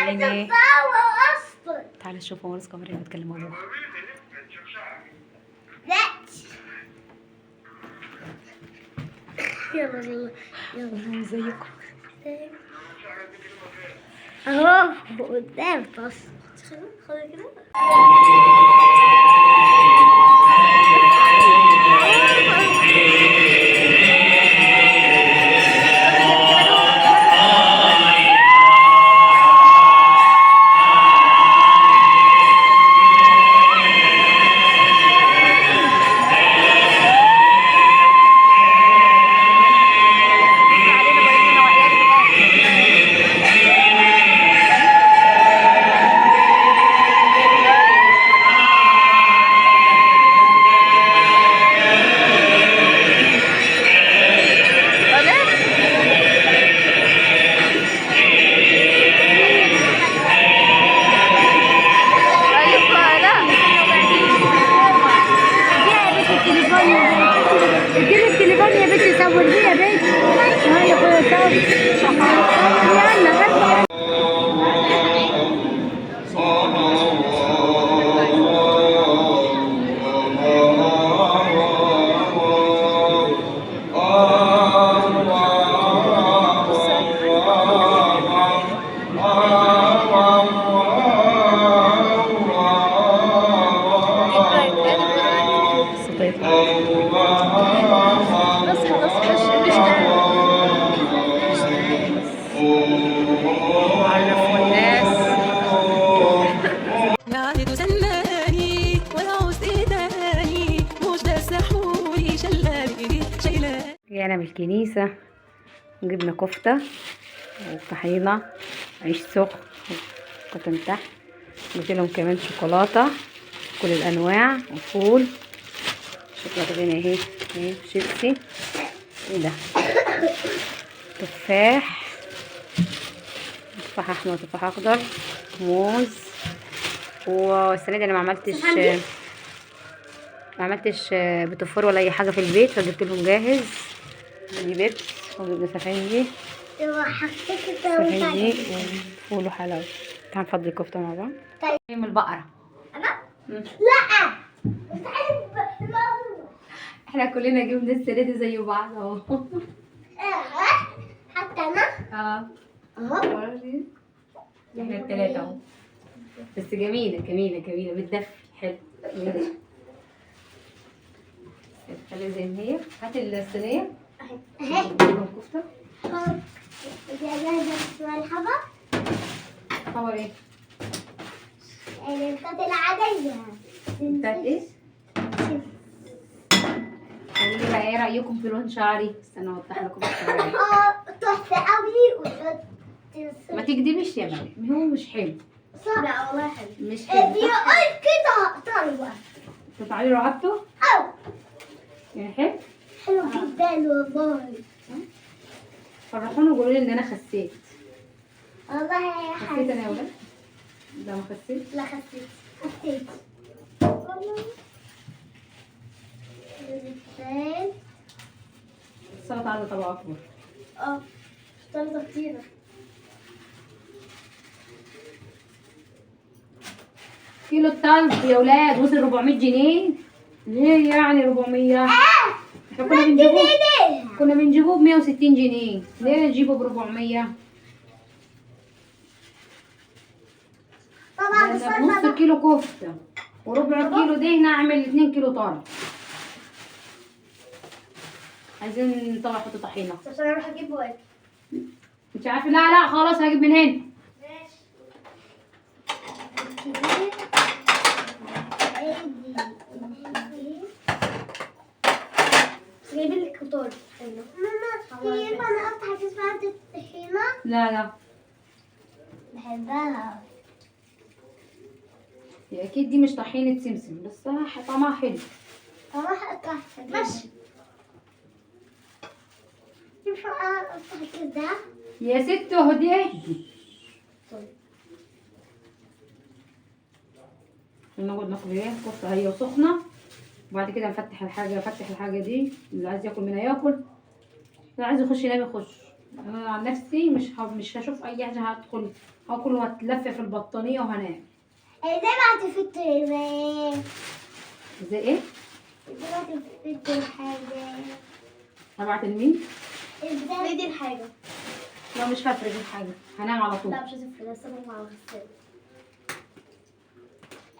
عينيه. تعالى شوفوا ورث كاميرا بتكلم ابوها. يلا يلا ازيكم؟ اهو قدام بس خلي كده. اديني التليفون يا بنتي صور لي يا بنتي. ها يا اخويا صور. يلا عرفوا الناس. قاعد تسناني ولا عوز ايداني مش ده سحوري شلالي شيلاني. جينا من الكنيسة وجبنا كفتة وطحينة عيش سخن كنت من تحت. جبت لهم كمان شوكولاتة كل الأنواع وفول. الشوكولاتة هنا اهي شيبسي. ايه ده؟ تفاح أحمر وتفاح أخضر موز. والسنة دي أنا ما عملتش بتفور ولا أي حاجة في البيت فجبت لهم جاهز. دي بيبس وجبنا سفنجي وفول وحلاوة. تعال نفضي الكفتة مع بعض. طيب من البقرة انا لا احنا كلنا جبنا السنة دي زي بعض اهو. حتى انا اهو احنا التلاتة اهو. بس جميلة بتدفي حلو. خليها زي ما هي. هات الصينية اهي الكفتة. مرحبا. خبر ايه؟ الكفتة العادية بتاعت ايه؟ قولوا لي بقى ايه رأيكم في لون شعري؟ استنى اوضح لكم الشعر. تحفة قوي ما تكدبيش يا مريم هو مش حلو. لا والله حلو. مش حلو. دي قلت كده طيبة. تفعلي رقبته؟ أو يعني حلو؟ حلو جدا والله. فرحوني وقولوا لي ان انا خسيت. والله يا خسيت حبيبي. انا يا ولاد؟ لا ما خسيت. لا خسيت والله. السلطة عايزة طبق اكبر. سلطة كتيرة. كيلو التلج يا ولاد وصل 400 جنيه. ليه يعني 400؟ احنا كنا بنجيبوه ب 160 جنيه. ليه نجيبه ب 400؟ طبعا ده بنص كيلو كفتة وربع كيلو دهنة اعمل 2 كيلو طرب. عايزين طبعا احط طحينة. عشان اروح اجيب واجي. مش عارفة. لا خلاص هجيب من هنا. ماشي. جايبين لك فطار. ماما ينفع انا افتح كيس بعد الطحينة؟ لا بحبها. هي اكيد دي مش طحينة سمسم بس طعمها حلو. طعمها تحفة. ماشي. ينفع انا افتح الكيس ده؟ يا ست اهدي. طيب. نقعد ناكل ايه كفته هي وسخنه وبعد كده نفتح الحاجه دي. اللي عايز ياكل منها ياكل اللي عايز يخش ينام يخش. انا عن نفسي مش هشوف اي حاجه، هدخل هاكل وهتلف في البطانيه وهنام. ازاي بعد في التليفون؟ زي ايه؟ ازاي بعد في الحاجة؟ هبعت لمين؟ ازاي دي الحاجة؟ لا مش هفرق الحاجه، هنام على طول. لا مش هتفرق، بس انا مع الغسالة.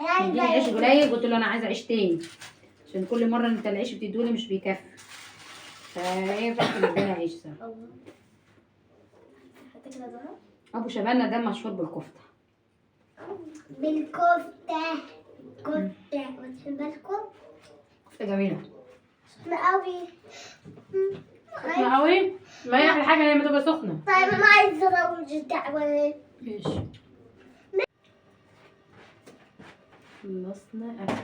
اديني عيش قليل، قلت له انا عايزه عيش تاني عشان كل مره انت العيش بتدولي مش بيكفي، فايه رحت مدينا عيش سوا. الله. حتى كده زهر؟ ابو شبانه ده مشهور بالكفته. بالكفتة. كفتة وتحب الكفتة؟ كفته جميله سخنة قوي. سخنه قوي، ما هي احلى حاجه لما تبقى سخنه. طيب انا عايزة اروج دعوة. ماشي. خلصنا اكل.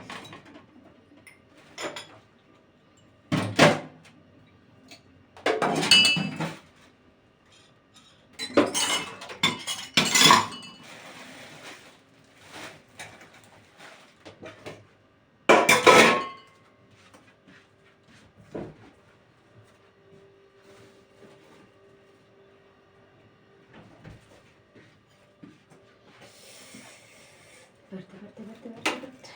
برد برد برد برد برد.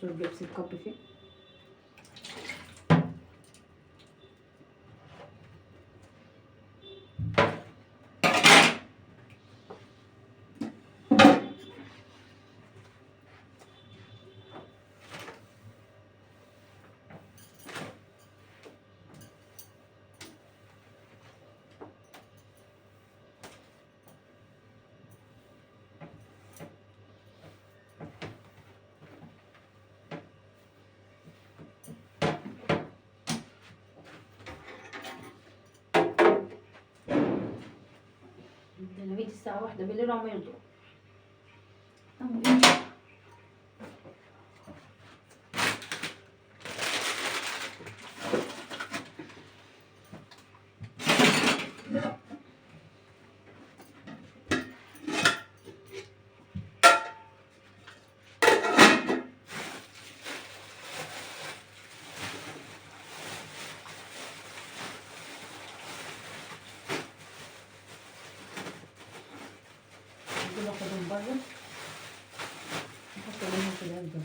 شوف بيبسي الكب فيه. ده انا بيت الساعة 1 بالليل وعم يرضوا. دول اخدهم بره، نحط منهم في العلبة.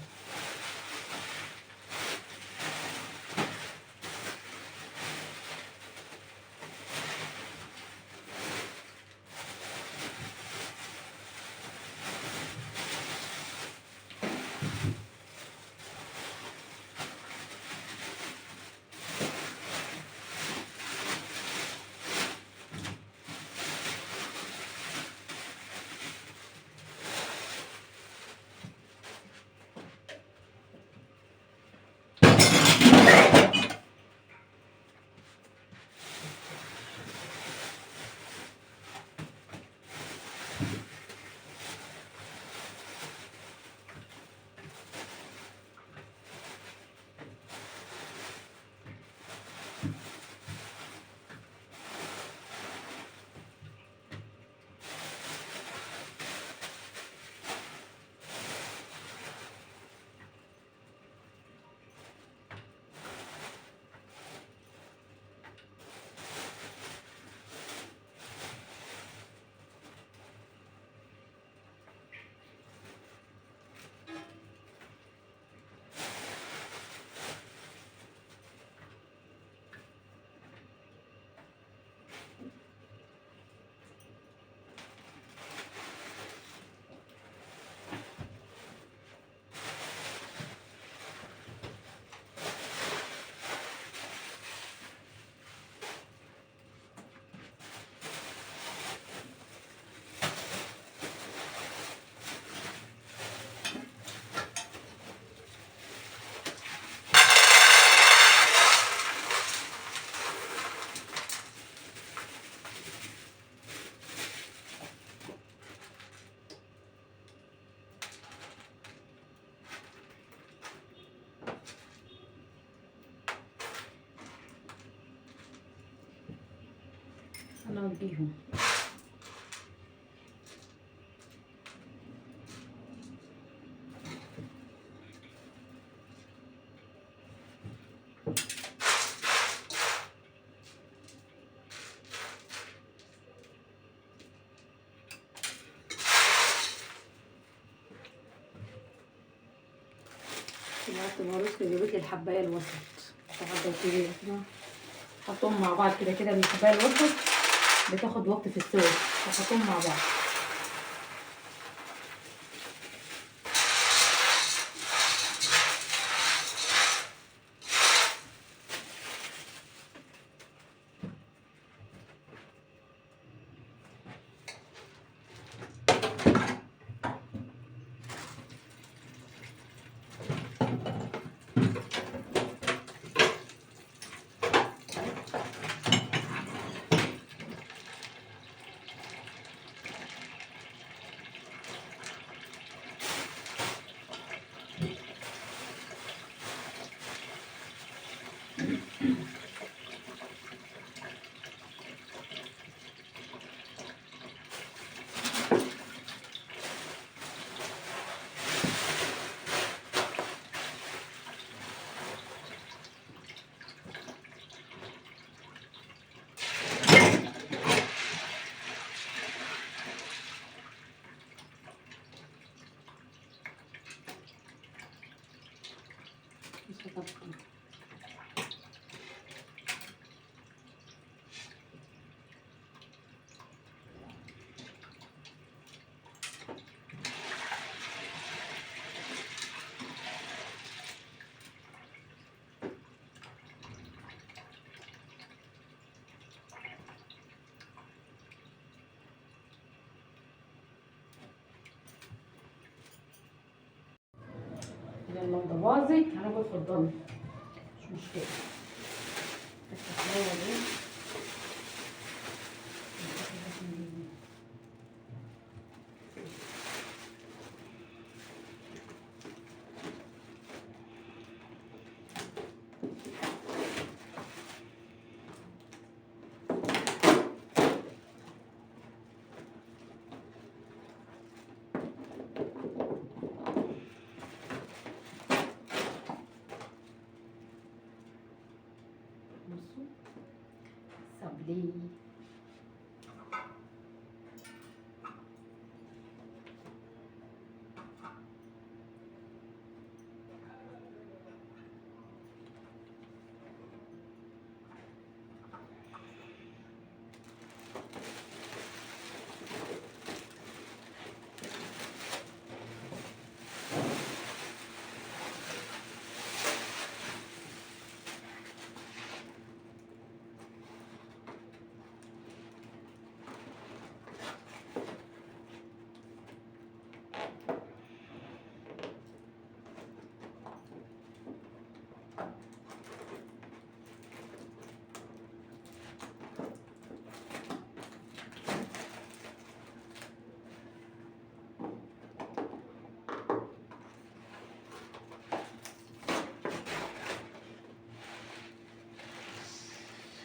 انا اوديهم. بعت ماروس اللي جابت لي الحبايه الوسط واحده وكبيره كده، حطهم مع بعض كده كده. الحبايه الوسط بتاخد وقت في السوا، فحطهم مع بعض. يلا ده باظت، هناخد في الضن مش مشكله. بس الحلاوه دي بصوا صبلي.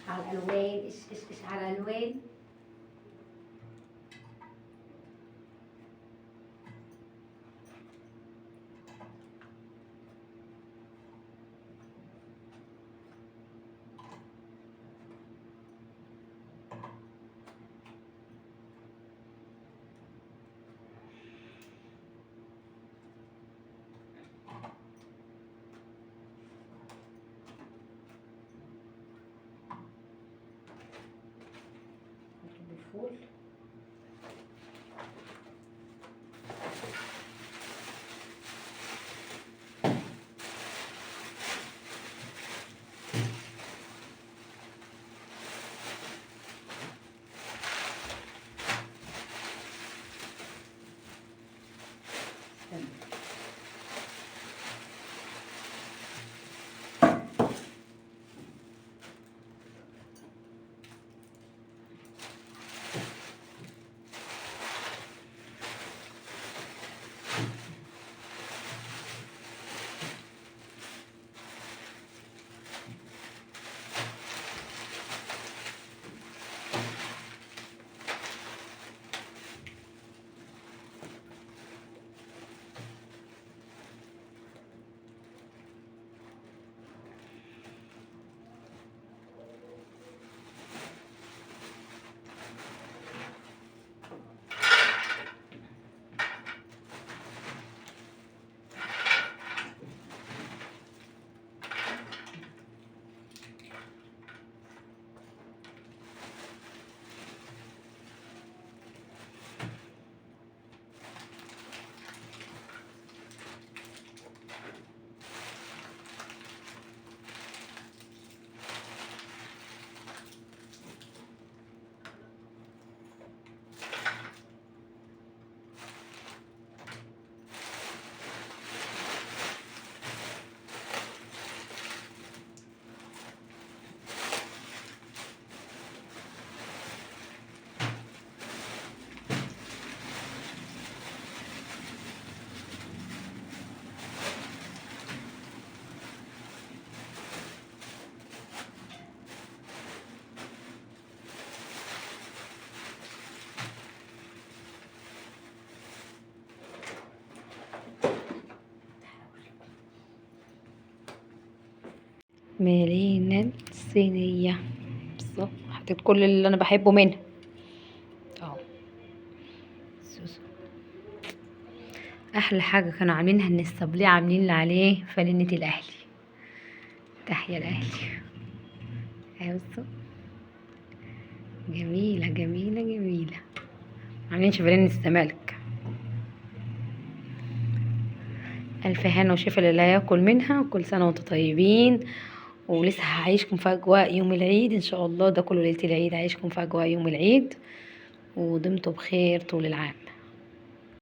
على الالوان، ايش على الالوان. الفول مالين الصينية بالظبط، حطيت كل اللي انا بحبه منها اهو. سوسو. احلى حاجة كانوا عاملينها ان الصبليه عاملين اللي عليه فانلة الاهلي. تحيا الاهلي. اهي بصوا، جميلة جميلة جميلة، عاملين شفرين الزمالك. ألف هنا وشفا للي هياكل منها، وكل سنة وانتم طيبين. ولسه هعيشكم في أجواء يوم العيد إن شاء الله، ده كله ليلة العيد هعيشكم في أجواء يوم العيد، ودمتم بخير طول العام.